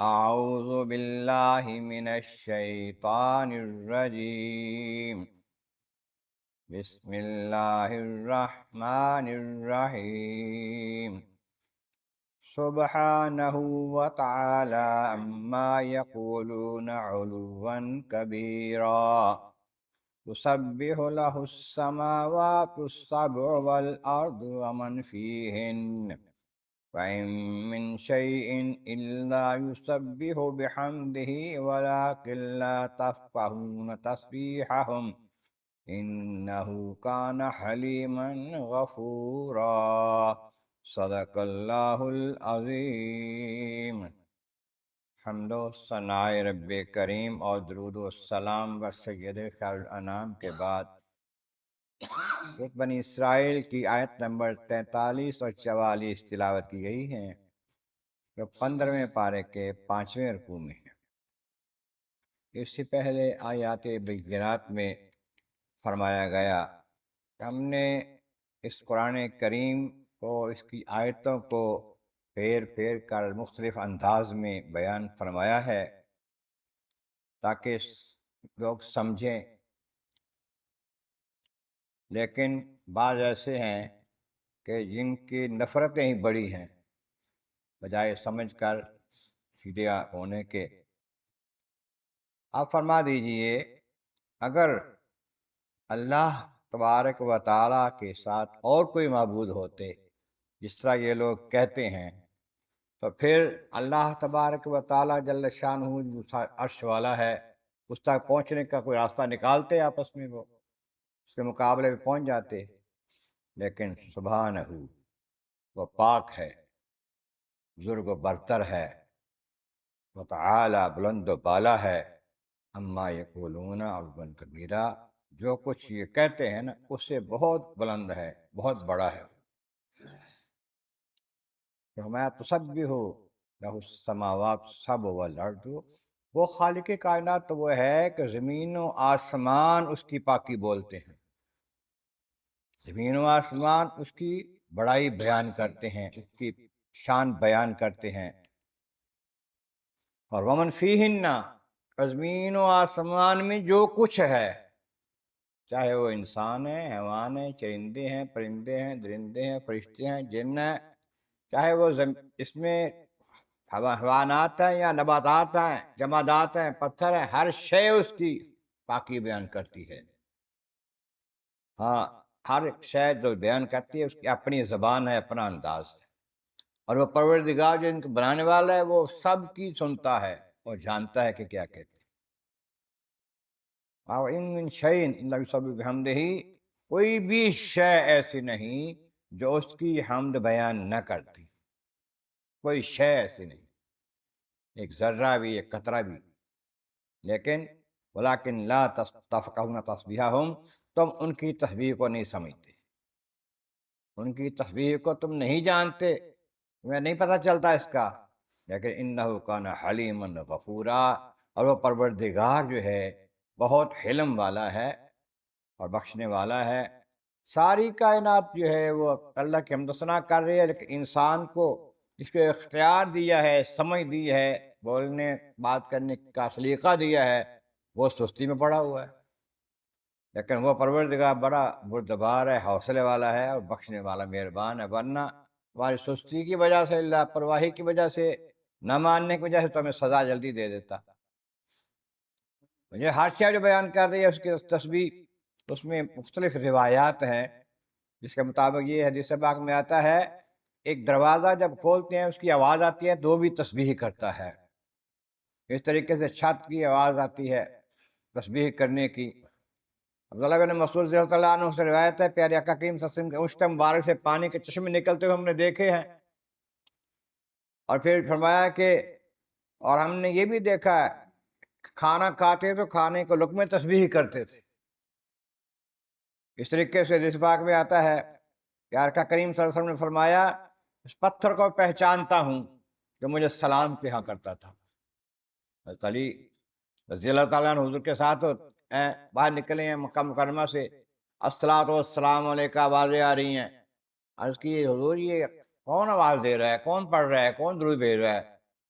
اعوذ باللہ من الشیطان الرجیم، بسم اللہ الرحمن الرحیم۔ سبحانہ وتعالی عما یقولون علوا کبیرا، تسبح له السماوات السبع والارض ومن فیہن، وَإِن مِّن شَيْءٍ إِلَّا يُسَبِّحُ بِحَمْدِهِ وَلَٰكِن لَّا تَفْقَهُونَ تَسْبِيحَهُمْ إِنَّهُ كَانَ حَلِيمًا غَفُورًا۔ صدق اللہ العظیم۔ حمد و ثناء رب کریم اور درود و السلام و سید خیر الانام کے بعد ایک بنی اسرائیل کی آیت نمبر 43 اور 44 تلاوت کی گئی ہیں، جو 15ویں پارے کے 5ویں رکوع میں ہے۔ اس سے پہلے آیات بینات میں فرمایا گیا کہ ہم نے اس قرآن کریم کو، اس کی آیتوں کو پھیر پھیر کر مختلف انداز میں بیان فرمایا ہے تاکہ لوگ سمجھیں، لیکن بعض ایسے ہیں کہ جن کی نفرتیں ہی بڑی ہیں بجائے سمجھ کر سیدھے ہونے کے۔ آپ فرما دیجئے، اگر اللہ تبارک و تعالیٰ کے ساتھ اور کوئی معبود ہوتے جس طرح یہ لوگ کہتے ہیں، تو پھر اللہ تبارک و تعالیٰ جل شانہ جو عرش والا ہے، اس تک پہنچنے کا کوئی راستہ نکالتے، آپس میں وہ اس کے مقابلے میں پہنچ جاتے۔ لیکن سبحانہ، وہ پاک ہے، بزرگ و برتر ہے، و تعالی بلند و بالا ہے، اما یقولون علوا کبیرا، جو کچھ یہ کہتے ہیں نا اس سے بہت بلند ہے، بہت بڑا ہے۔ فرمایا تسبح لہ السماوات السبع والارض، وہ خالق کائنات تو وہ ہے کہ زمین و آسمان اس کی پاکی بولتے ہیں، زمین و آسمان اس کی بڑائی بیان کرتے ہیں، اس کی شان بیان کرتے ہیں۔ اور ومن فیہن، زمین و آسمان میں جو کچھ ہے، چاہے وہ انسان ہیں، حیوان ہیں، چرندے ہیں، پرندے ہیں، درندے ہیں، فرشتے ہیں، جن ہیں، چاہے وہ اس میں حیوانات ہیں یا نباتات ہیں، جمادات ہیں، پتھر ہیں، ہر شے اس کی پاکی بیان کرتی ہے۔ ہاں، ہر ایک شے جو بیان کرتی ہے اس کی اپنی زبان ہے، اپنا انداز ہے، اور وہ پروردگار جو ان کو بنانے والا ہے وہ سب کی سنتا ہے اور جانتا ہے کہ کیا کہتے ہیں۔ وَإِن مِّن شَيْءٍ إِلَّا يُسَبِّحُ بِحَمْدِهِ، کوئی بھی شے ایسی نہیں جو اس کی حمد بیان نہ کرتی، کوئی شے ایسی نہیں، ایک ذرہ بھی، ایک قطرہ بھی۔ لیکن وَلَٰكِن لَا تَفْقَهُونَ تَسْبِيحَهُمْ، تم ان کی تسبیح کو نہیں سمجھتے، ان کی تسبیح کو تم نہیں جانتے، تمہیں نہیں پتہ چلتا اس کا۔ لیکن انہ کان حلیما غفورا، اور وہ پروردگار جو ہے بہت حلم والا ہے اور بخشنے والا ہے۔ ساری کائنات جو ہے وہ اللہ کی حمد و ثنا کر رہی ہے، لیکن انسان کو اس کو اختیار دیا ہے، سمجھ دی ہے، بولنے بات کرنے کا سلیقہ دیا ہے، وہ سستی میں پڑا ہوا ہے۔ لیکن وہ پروردگار بڑا بردبار ہے، حوصلے والا ہے اور بخشنے والا مہربان ہے، ورنہ ہماری سستی کی وجہ سے، لاپرواہی کی وجہ سے، نہ ماننے کی وجہ سے تو ہمیں سزا جلدی دے دیتا۔ مجھے ہر شے جو بیان کر رہی ہے اس کی تسبیح، اس میں مختلف روایات ہیں جس کے مطابق یہ حدیث پاک میں آتا ہے، ایک دروازہ جب کھولتے ہیں اس کی آواز آتی ہے تو بھی تسبیح کرتا ہے، اس طریقے سے چھت کی آواز آتی ہے تسبیح کرنے کی۔ عبداللہ بن مسعود رضی اللہ عنہ سے روایت ہے، پیارے آقا کریم صلی اللہ علیہ وسلم کے انشت مبارک سے پانی کے چشمے نکلتے ہوئے ہم نے دیکھے ہیں، اور پھر فرمایا کہ اور ہم نے یہ بھی دیکھا ہے کھانا کھاتے تو کھانے کو لقمے تسبیح کرتے تھے۔ اس طریقے سے حدیث پاک میں آتا ہے کہ آقا کریم صلی اللہ علیہ وسلم نے فرمایا، اس پتھر کو پہچانتا ہوں جو مجھے سلام کہا کرتا تھا۔ حضرت علی رضی اللہ تعالیٰ عنہ حضور کے ساتھ باہر نکلے ہیں مکہ مکرمہ سے، الصلاۃ والسلام علیکہ آوازیں آ رہی ہیں۔ عرض کی حضور یہ کون آواز دے رہا ہے، کون پڑھ رہا ہے، کون درود بھیج رہا ہے؟